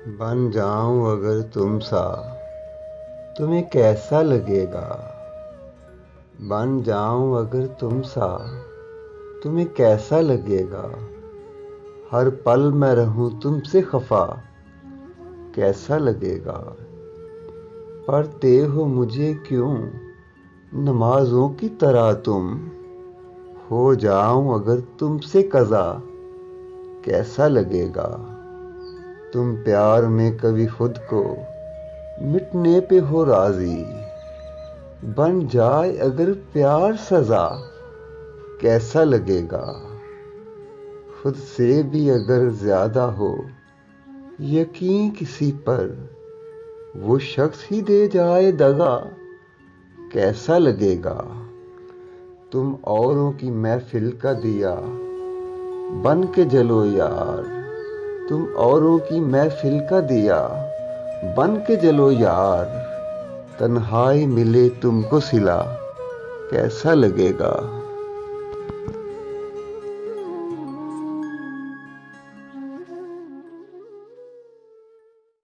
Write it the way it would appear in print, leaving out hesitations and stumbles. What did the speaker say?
बन जाऊं अगर तुम सा तुम्हें कैसा लगेगा। बन जाऊं अगर तुम सा तुम्हें कैसा लगेगा। हर पल मैं रहूं तुमसे खफा कैसा लगेगा। पढ़ते हो मुझे क्यों नमाजों की तरह तुम। हो जाऊं अगर तुमसे कज़ा कैसा लगेगा। तुम प्यार में कभी खुद को मिटने पे हो राजी। बन जाए अगर प्यार सजा कैसा लगेगा। खुद से भी अगर ज्यादा हो यकीन किसी पर वो शख्स ही दे जाए दगा कैसा लगेगा। तुम औरों की महफिल का दिया बन के जलो यार। तुम औरों की महफिल का दिया बन के जलो यार। तन्हाई मिले तुमको सिला कैसा लगेगा।